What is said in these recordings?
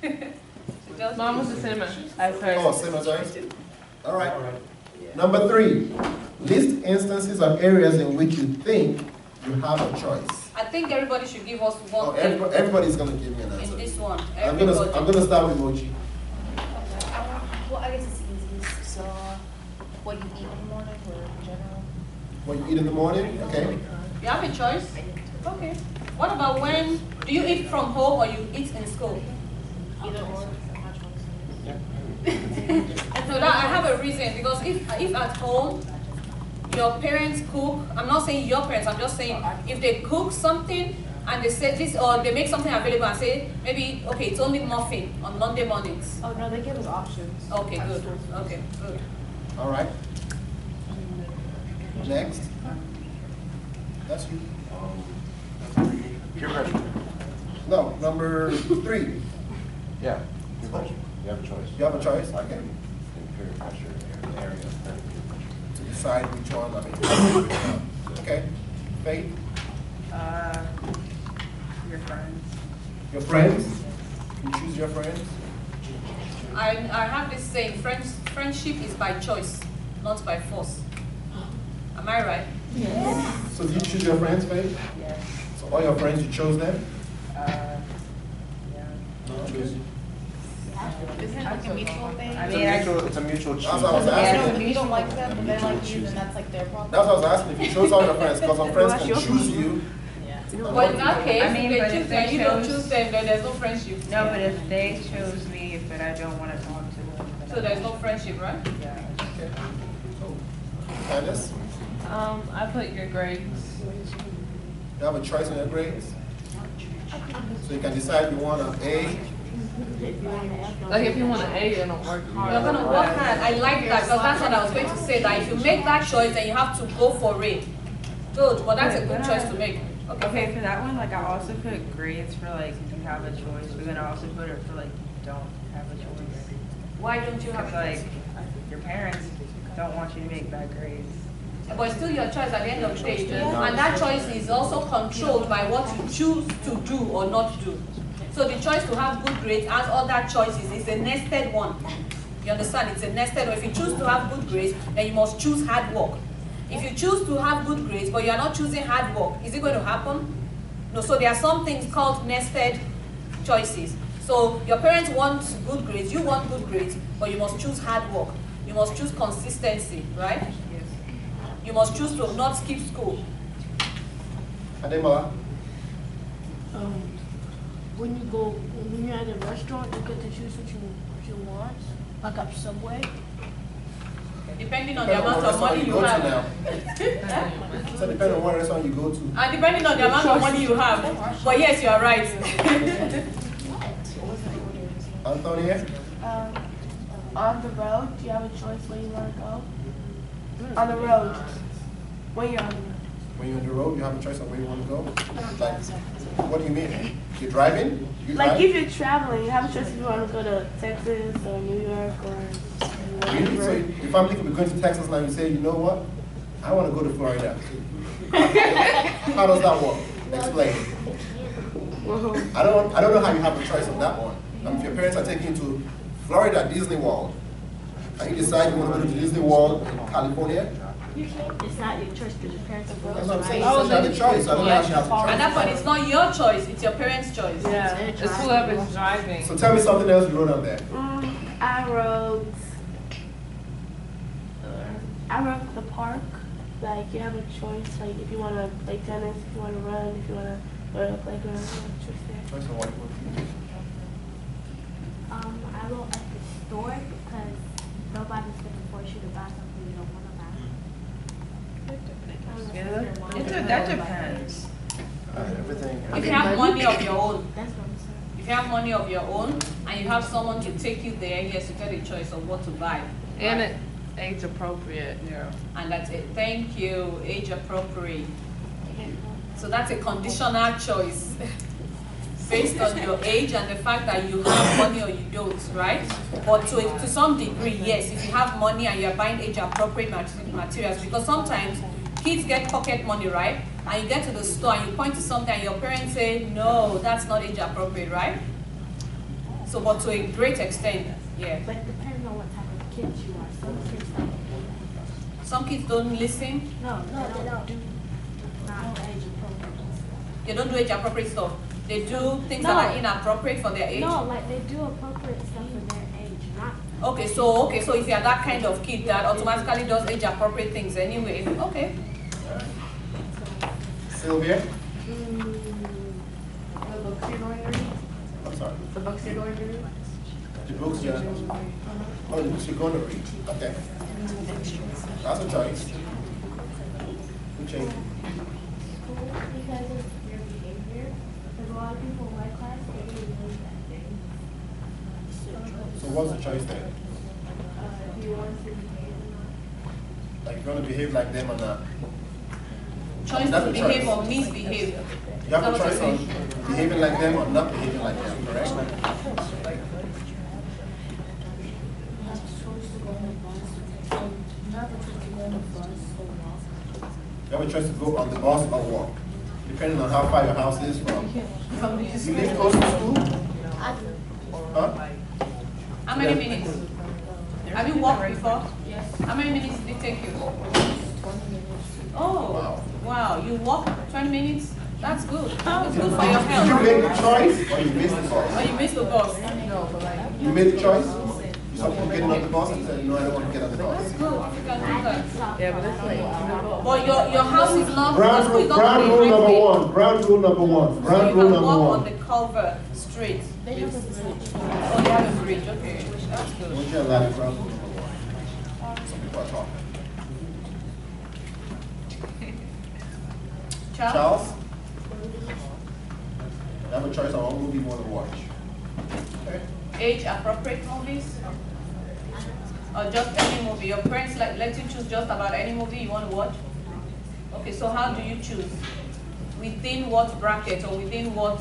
Mine was the same as hers. Oh, same as ours? All right. Number 3, list instances of areas in which you think you have a choice. I think everybody should give us one. Oh, everybody's going to give me an answer. In this one. I'm gonna start with Mochi. Well, I guess it's easy. So, what you eat in the morning or in general? What you eat in the morning? Okay. You have a choice? Okay. What about when, do you eat from home or you eat in school? Either or. So that I have a reason, because if at home your parents cook, I'm not saying your parents, I'm just saying if they cook something and they say this, or they make something available and say maybe, okay, it's only muffin on Monday mornings. Oh no, they give us options. Okay, good. Okay, good. All right. Next. That's you. Peer pressure. No, number 3. Yeah. Peer pressure. You have a choice. You have a choice? Okay. Peer pressure area. To decide which one, I mean. Okay. Faith? Your friends. Your friends? You choose your friends? I have this saying, friendship is by choice, not by force. Am I right? Yes. So do you choose your friends, Faith? Yes. So all your friends, you chose them? Yeah. Choose. Isn't it like a mutual thing? I mean, It's a mutual choice. That's what I was Yeah, asking. if you don't like them, but they like you, then that's like their problem. That's what I was asking. If you chose all your friends, because some friends can choose you. But in that case, I mean, if but they if choose they them, you don't chose- choose them, then there's no friendship. No, but if they chose me, but I don't want to talk to them. then So there's no friendship, right? Yeah. Okay. So, Candace, I put your grades. you have a choice in your grades. So you can decide you want an A. Like if you want an A, you're gonna work hard. You're gonna work hard. I like that, because that's what I was going to say, that if you make that choice, then you have to go for it. Good, but that's a good choice to make. Okay, for that one, like I also put grades for like you have a choice, but then I also put it for like you don't have a choice. Why don't you have Because a choice? like your parents don't want you to make bad grades. But it's still your choice at the end of the day. And that choice is also controlled by what you choose to do or not do. So the choice to have good grades as other choices is a nested one. You understand? It's a nested one. If you choose to have good grades, then you must choose hard work. If you choose to have good grades, but you are not choosing hard work, is it going to happen? No, so there are some things called nested choices. So your parents want good grades, you want good grades, but you must choose hard work. You must choose consistency, right? Yes. You must choose to not skip school. Ademola, when you're at a restaurant, you get to choose what you want, like at Subway. Depending on the amount of money you have. So depending on what restaurant you go to. And depending on the amount of money you have. But yes, you are right. Antonia? On the road, do you have a choice where you want to go? On the road, when you're on the road. When you're on the road, you have a choice of where you want to go? Like, what do you mean? You're driving? You Like drive? if you're traveling, you have a choice if you want to go to Texas or New York or Really? So if I'm thinking we're going to Texas now, you say, you know what? I want to go to Florida. How does that work? Explain. I don't know how you have a choice on that one. If your parents are taking you to Florida, Disney World, and you decide you want to go to Disney World in California, it's not your choice because your parents are that's what I'm saying. going. You have a choice. I don't know how she has a At choice. that point, it's not your choice, it's your parents' choice. Yeah, it's whoever's driving. So tell me something else you wrote on there. I wrote the park. Like you have a choice. Like if you want to play tennis, if you want to run, if you want to go to the playground, you have a choice there. Choice on what you want to do. I wrote at the store because nobody's going to force you to buy something you don't want to buy. That depends. Everything. If you have money of your own, That's what I'm saying. if you have money of your own, and you have someone to take you there, yes, you get a choice of what to buy. And it's age appropriate. Yeah. And that's it. Thank you. Age appropriate. So that's a conditional choice based on your age and the fact that you have money or you don't, right? But to some degree, yes, if you have money and you're buying age appropriate materials, because sometimes kids get pocket money, right? And you get to the store and you point to something and your parents say, no, that's not age appropriate, right? So, but to a great extent, yeah. But it depends on what type of kids you are. Some kids don't. Some kids don't listen. No, they don't do not age appropriate stuff. They don't do age appropriate stuff. They do things that are inappropriate for their age. No, like they do appropriate stuff for their age, not. Okay, so if you are that kind of kid that automatically does age appropriate things anyway, okay. Sylvia? The books you're going to read? I'm sorry. The books you're going to read? The books you're, oh, the books you're going to read. Okay. That's a choice. Who changed it? Because of your behavior, because a lot of people in my class, they really believe that thing. So what's the choice then? If you want to behave or not. Like, you want to behave like them or not? Choice That's to a behave choice. or misbehave. You have a choice on behaving like them or not behaving like them, correct? You have a choice to go on the bus or walk, depending on how far your house is from. You live close to school? Huh? How many minutes? Have you walked before? Yes. How many minutes did it take you? 20 minutes. Oh, wow. You walk 20 minutes? That's good. It's good for your Did you health. make the choice or you missed the bus? Oh, you missed the bus. You made the choice? You saw people getting on the bus and said, no, I don't want to get on the bus. Good. You can do that. Yeah, but it's like, But your house is not, Ground your school is rule, not ground on rule the number highway. one. Ground rule number one. So Ground you rule can number walk on one. the culvert straight. They have a bridge. Oh, they have a bridge. Okay, that's good. What's your allowed ground rule number one? Some people are talking. Charles? Charles? You have a choice on what movie you want to watch. Okay? Age-appropriate movies? Or just any movie? Your parents let you choose just about any movie you want to watch? Okay, so how do you choose? Within what bracket or within what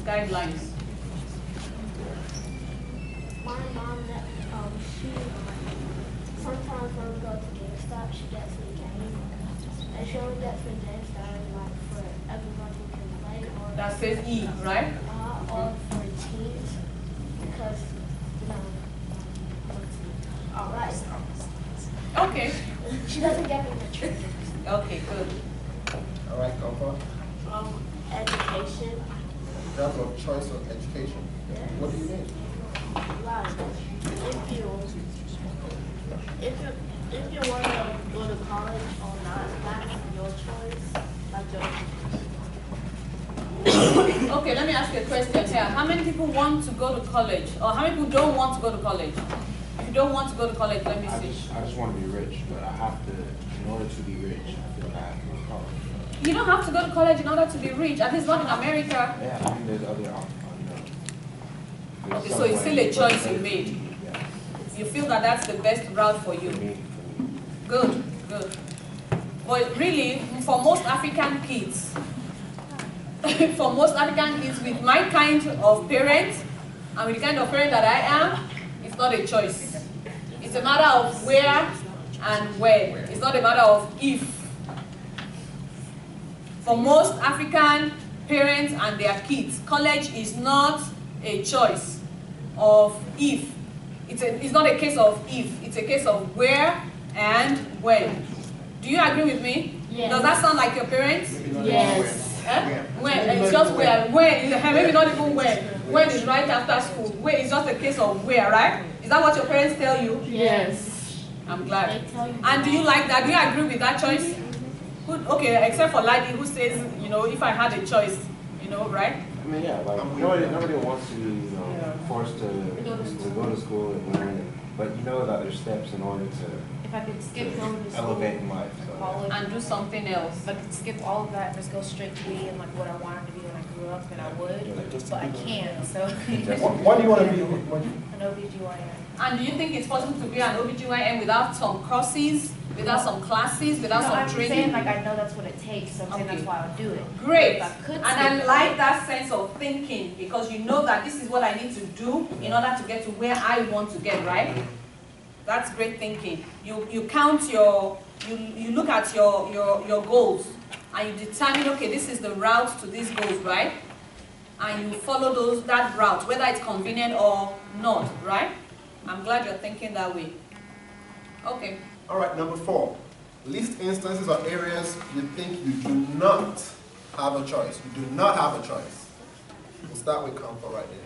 guidelines? My mom, she sometimes when we go to GameStop, she gets me games, and she only gets me games that are like for everyone who can play, or That says E, right? or for teens, because alright. Okay. She doesn't get me the trick. Okay, good. All right, go for it. Education, You have a choice of education. What do you mean? like if you want to go to college or not, that's your choice. Like your Okay, let me ask you a question here. How many people want to go to college? Or how many people don't want to go to college? If you don't want to go to college, let me I see. just want to be rich, but I have to, in order to be rich, I feel like I have to go to college. You don't have to go to college in order to be rich, at least not in America. Yeah, I mean, there's other, there's Okay, so some it's still a ways, choice but you made. Yeah, You feel that that's the best route for you. for me. Good, good. But really, for most African kids, for most African kids with my kind of parents, and with the kind of parent that I am, it's not a choice. It's a matter of where and when. It's not a matter of if. For most African parents and their kids, college is not a choice of if. It's not a case of if, it's a case of where and when. Do you agree with me? Yes. Does that sound like your parents? Yes. Eh? When? It's just where. When, maybe not even when. When is right after school. When is just a case of where, right? Is that what your parents tell you? Yes. I'm glad. They tell you And do you like that? Do you agree with that choice? Okay, except for Ladi, who says, if I had a choice, right? I mean, yeah, like nobody wants to be forced to go to school and learn, but you know that there's steps in order to If I could skip going to school, elevate in life. So. college, And do something else. if I could skip all of that and just go straight to being like what I wanted to be when I grew up, then I would, but I can't, so. What do you want to be? An OBGYN. And do you think it's possible to be an OBGYN without some courses, without some classes, without No, some I'm training? saying like I know that's what it takes, so I'm saying Okay. that's why I would do it. Great. If I could And I skip like that sense of thinking because you know that this is what I need to do in order to get to where I want to get, right? That's great thinking. You count you look at your goals and you determine, okay, this is the route to these goals, right? and you follow that route, whether it's convenient or not, right? I'm glad you're thinking that way. Okay. All right, number 4. List instances or areas you think you do not have a choice. You do not have a choice. We'll start with comfort right there.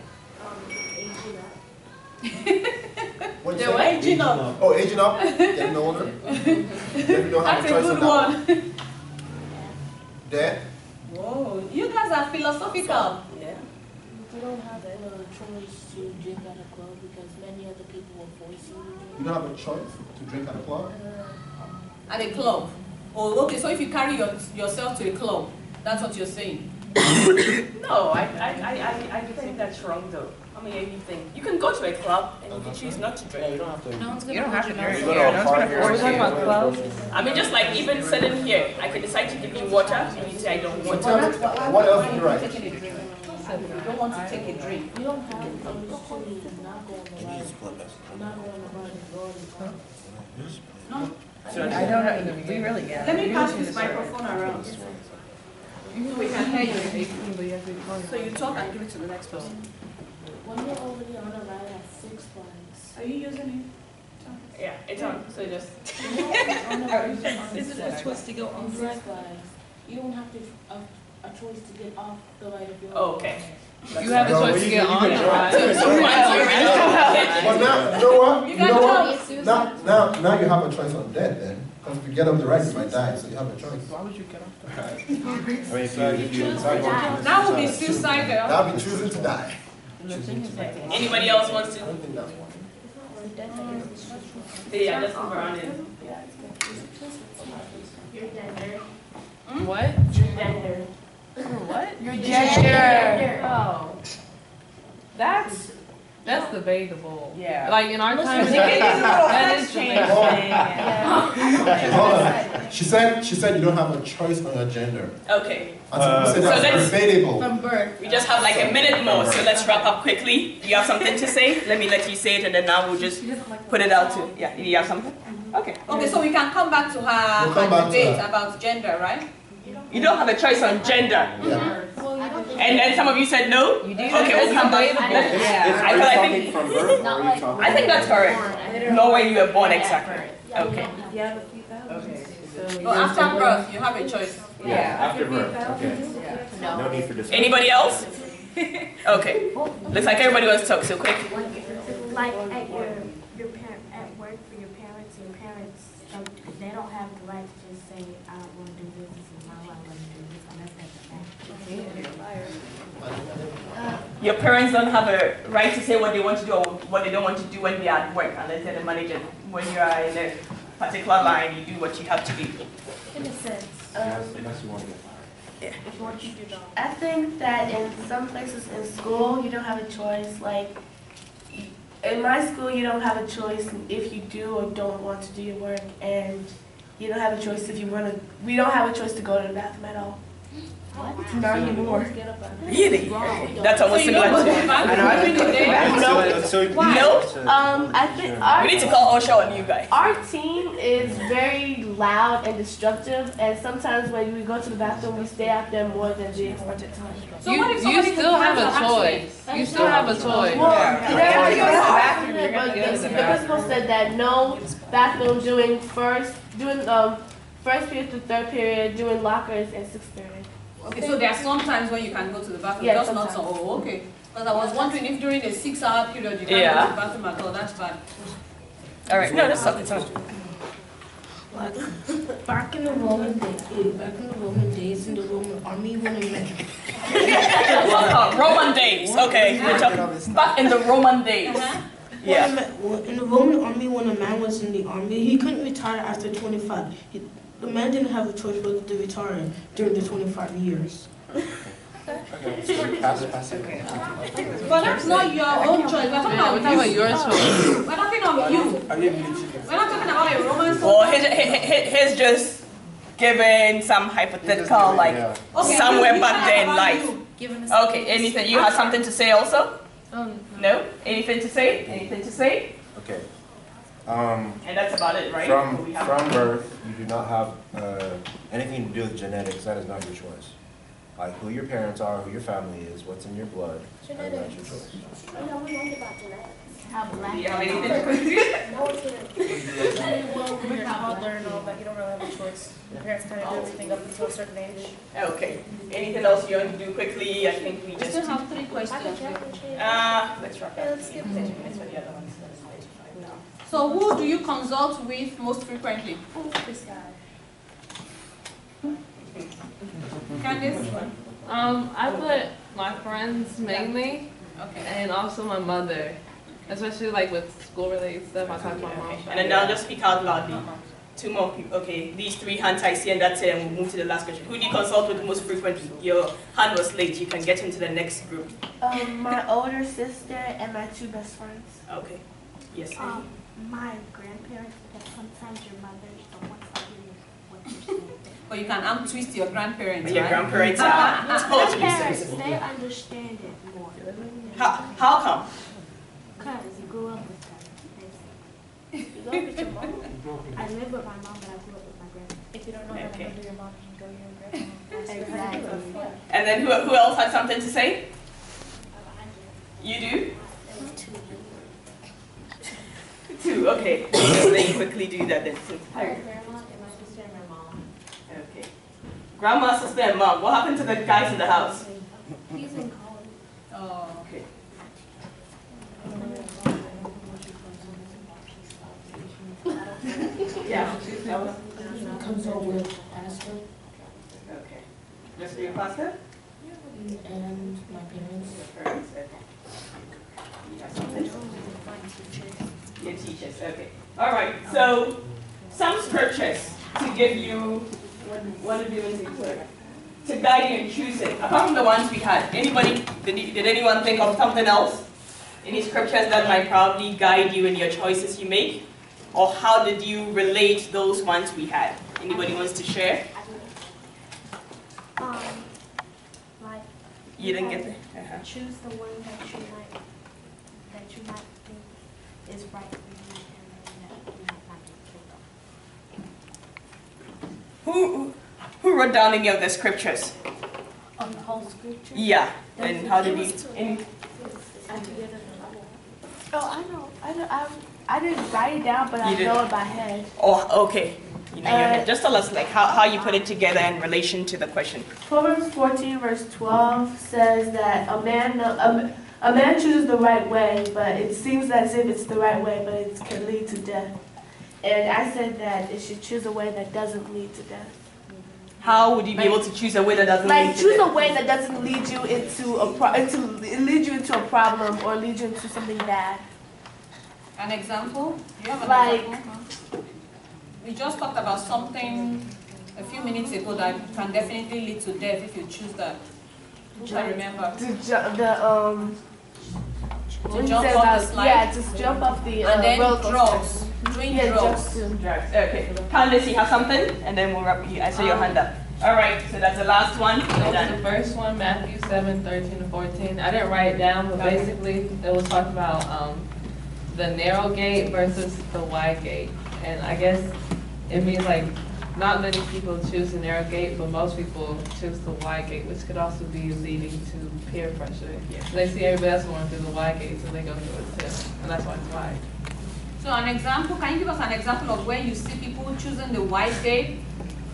What you say? Aging up. Oh, aging up? Getting older? You don't have That's a choice a on good that one. Death? Whoa, you guys are philosophical. Yeah. You don't have a choice to drink at a club because many other people will force you to drink. You don't have a choice to drink at a club? At a club. Oh, okay, so if you carry yourself to a club, that's what you're saying. No, I think that's wrong though. I mean, anything. You can go to a club and you can choose not to drink. You don't have to. No one's You gonna don't have to hold drink. you go to Yeah, a no one's party gonna or force something. you. We're talking about clubs. I mean, just like even sitting here, I could decide to give you water and you say I don't want Tell me, to. what else do you write? Taking a drink. You don't want to take a drink. You don't have a choice to not go on the ride. Not go on the ride and go on the club. No. I don't know. We really get. Let me pass this microphone around. We can hear you. So you talk and give it to the next person. When you're already on a ride at Six Flags, Are you using Yeah, it's on. So just. Is it a choice to go on Six Flags? You don't have to a choice to get off the ride if you're. Oh, okay. You have a choice to get on the ride. Well, now, you know what? You You know got what? Now you have a choice on death then. Because if you get up the ride, you might die, so you have a choice. Why would you get off the ride? I mean, if you decide to. That would be suicide, girl. That'll be choosing to die. Anybody else wants I to? don't think that's one. Yeah, let's move around it. Your gender. What? Your gender. What? Your gender. Oh. That's debatable. Yeah. Like in our time, They can use a little that sex is change debatable. thing. Hold on. She said you don't have a choice on your gender. Okay. I said you said So that's let's- debatable. From birth. We just have like a minute more, so let's wrap up quickly. You have something to say? Let me let you say it, and then now we'll just put it out to. Yeah, you have something? Okay. Okay, so we can come back to her, We'll come back to debate her. about gender, right? You don't have a choice on gender. Yeah. And then some of you said no? You do. Okay, we'll come back. Yeah. Are you I talking think- from birth or are you talking? I think that's correct. Know when you were born exactly. Okay. Okay. So Well, after birth, you have a choice. yeah. After birth, okay. Yeah. No need for discussion. Anybody else? Okay. Looks like everybody wants to talk, so quick. Like at your at work for your parents they don't have the right to just say I don't want to do this. This is my life. I want to do this unless that's a fact. Your parents don't have a right to say what they want to do or what they don't want to do when they are at work, unless they're the manager. When you are in a particular line, you do what you have to do. In a sense. Unless you want to get fired. What you do not. I think that in some places in school, you don't have a choice. Like, in my school, you don't have a choice if you do or don't want to do your work, and you don't have a choice if you want to. We don't have a choice to go to the bathroom at all. Not anymore. Really? That's almost similar to. I know. I think No. I think We need to call OSHA on you guys. our team is very loud and destructive, and sometimes when we go to the bathroom, we stay out there more than the expected time. So what if You somebody still have has a an choice. You still have a choice. Yeah. If you go to the bathroom, you're gonna But go to the the bathroom. principal said that no bathroom during first period to third period, doing lockers, and sixth period. Okay, so there are some times when you can go to the bathroom, Yeah, just not so. sometimes. Oh, okay. Because I was wondering if during a 6-hour period you can't Yeah. go to the bathroom at all. That's bad. All right. No, that's not. It's not. Back in the Roman days, in the Roman army, when a man, Roman days. Okay. We're talking back in the Roman days. Yeah. in the Roman army, when a man was in the army, he couldn't retire after 25. The man didn't have a choice whether to retire during the 25 years. Okay. Pass it. But that's not your own choice. We're talking We're about talking about you. your choice. We're talking about you. We're not talking about a Roman Well, soldier. he's just giving some hypothetical, like Okay, somewhere you back said there in about life. you. Given us Okay. Anything? You have something to say also? No. Anything to say? Anything to say? Okay. And that's about it, right? From We have- birth, you do not have anything to do with genetics. That is not your choice. like who your parents are, who your family is, what's in your blood, and that's your choice. Oh, no, we learned about genetics. How Do black. you have anything to contribute? No, it's good. Well, when you're toddler and all that, you don't really have a choice. Your parents kind of do everything up until a certain age. Okay. Anything else you want to do quickly? I think we We just. still have 3 questions. Let's wrap up. Let's skip it. Minutes for the other ones. So who do you consult with most frequently? This guy. Candice? I put my friends mainly, Okay. and also my mother, especially like with school-related stuff. I talk to my mom. And then now just speak out loudly. 2 more people. Okay, these 3 hands I see, and that's it. And we'll move to the last question. Who do you consult with most frequently? Your hand was late. You can get into the next group. My older sister and my 2 best friends. Okay. Yes. My grandparents, because sometimes your mother don't want to hear what you're saying. But you can twist your grandparents, Your right? grandparents are totally Parents, sensitive. they understand it more. How come? Because you grew up with them. You go with your mom. I live with my mom, but I grew up with my grandparents. If you don't know how to Okay. handle your mom, you can go to your grandma. Ask her how to do it. Yeah. And then who else had something to say? You do? It was 2 years. 2. Okay. So let me quickly do that then. My grandma and my sister and my mom. Okay. Grandma, sister, and mom. What happened to the guys in the house? He's in college. Oh. Okay. Yeah. That was. Consult with pastor Okay. Just your pastor? and my parents. Your parents. Okay. You have something? Your teachers. Okay. All right. So some scriptures to give you what did we even say? To guide you in choosing. Apart from the ones we had, anybody did anyone think of something else? Any scriptures that might probably guide you in your choices you make? Or how did you relate those ones we had? Anybody wants to share? Like, You didn't get have the to choose the one that you might think is right for you and that you might not get killed off. Who wrote down any of the scriptures? On the whole scripture? Yeah. And how did you? Oh, I know. I didn't write it down, but I You didn't. know it by head. Oh, okay. You know your head. Just tell us like how you put it together in relation to the question. Proverbs 14 verse 12 says that a man chooses the right way, but it seems as if it's the right way, but it can lead to death. And I said that it should choose a way that doesn't lead to death. How would you be able to choose a way that doesn't lead Like to choose a death? way that doesn't lead you lead you into a problem or lead you into something bad. An example? Do you have an Like- example? We just talked about something a few minutes ago that can definitely lead to death if you choose that. Who can remember? To To jump off the slide? Yeah, just jump off the And then roller coaster. drugs. Doing Yeah, drugs. just to- Drugs. Okay. Candice, you have something? And then we'll wrap you. I saw your hand up. All right. So that's the last one. That was the first one, Matthew 7:13-14. I didn't write it down, but basically it was talking about the narrow gate versus the wide gate. And I guess it means like not many people choose the narrow gate, but most people choose the wide gate, which could also be leading to peer pressure. So they see everybody else going through the wide gate, so they go through it too. And that's why it's wide. So an example, can you give us an example of where you see people choosing the wide gate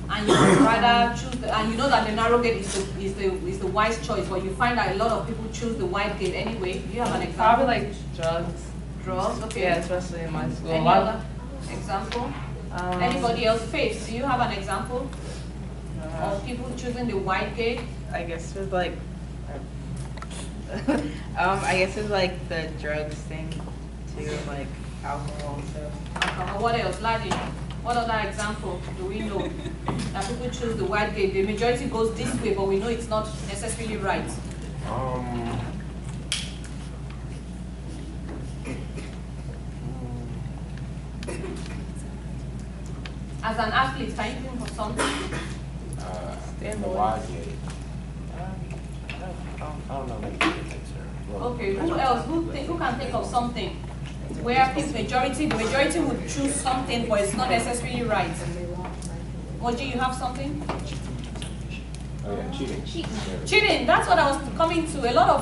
and you would rather choose and you know that the narrow gate is the wise choice, but you find that a lot of people choose the wide gate anyway? Do you have an example? Probably like drugs. Drugs, okay. Yeah, especially in my school. Any other example? Anybody else? Faith, do you have an example of people choosing the wide gate? I guess with like, I guess it's like the drugs thing too, like alcohol and stuff. What else? Ladi, what other example do we know that people choose the wide gate? The majority goes this way, but we know it's not necessarily right. As an athlete, can you think of something? The wide gate. I don't know many people think so. Well, Okay, who else? Who can think of something where the majority would choose something, but it's not necessarily right? Moji, you have something? Oh, yeah, cheating. Cheating, that's what I was coming to.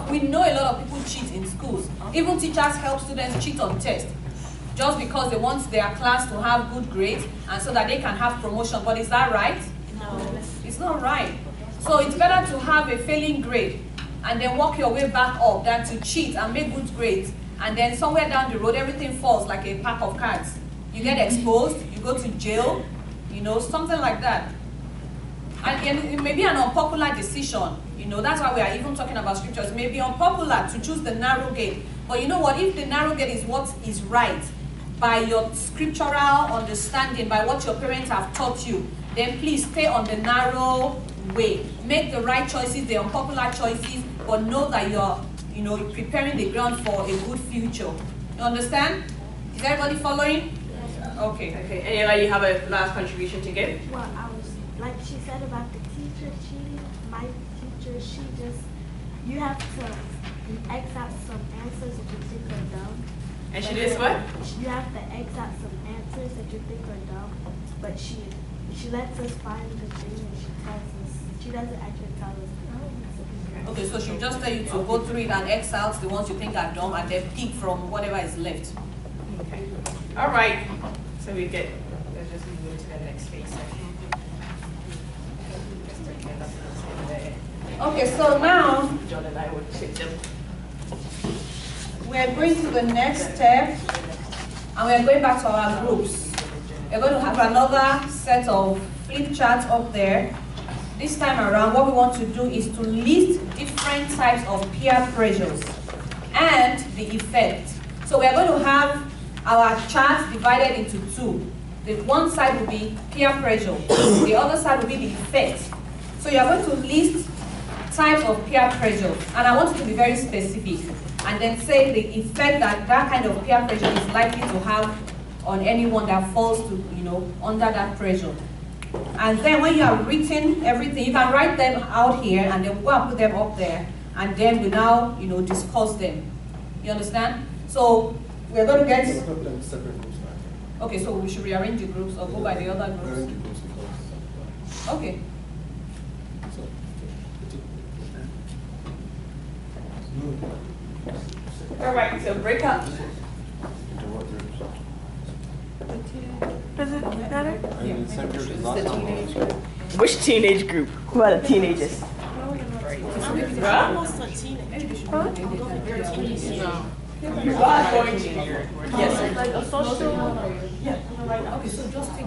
We know a lot of people cheat in schools. Even teachers help students cheat on tests just because they want their class to have good grades and so that they can have promotion. But is that right? No. It's not right. So it's better to have a failing grade and then work your way back up than to cheat and make good grades. And then somewhere down the road, everything falls like a pack of cards. You get exposed, you go to jail, you know, something like that. And it may be an unpopular decision, you know, that's why we are even talking about scriptures. It may be unpopular to choose the narrow gate. But you know what, if the narrow gate is what is right, by your scriptural understanding, by what your parents have taught you, then please stay on the narrow way. Make the right choices, the unpopular choices, but know that you're, you know, preparing the ground for a good future. You understand? Is everybody following? Okay. Okay. Anybody have a last contribution to give? Well, I was, like she said about the teacher cheating, my teacher, you have to X out some answers that you think are dumb. And she did what? You have to X out some answers that you think are dumb, but she lets us find the thing and she tells us, she doesn't actually tell us. Okay, so she'll just tell you to go through it and X out the ones you think are dumb and then pick from whatever is left. Okay. All right. So we get, let's just move to the next phase. Okay, so now John and I would check them. we're going to the next step and we're going back to our groups. We're going to have another set of flip charts up there. This time around, what we want to do is to list different types of peer pressures and the effect. So we're going to have our charts divided into two. The one side will be peer pressure, the other side will be the effect. So you're going to list types of peer pressure, and I want you to be very specific, and then say the effect that that kind of peer pressure is likely to have on anyone that falls to, you know, under that pressure. And then when you have written everything, you can write them out here and then go and put them up there, and then we now, you know, discuss them. You understand? So we're going to get. Okay, so we should rearrange the groups or go by the other groups. Okay. All right, so break up. Does it matter? Which teenage group? Who are the teenagers? Almost a teenager. You are going to. Yes. Like a social. Yeah. Okay, so just take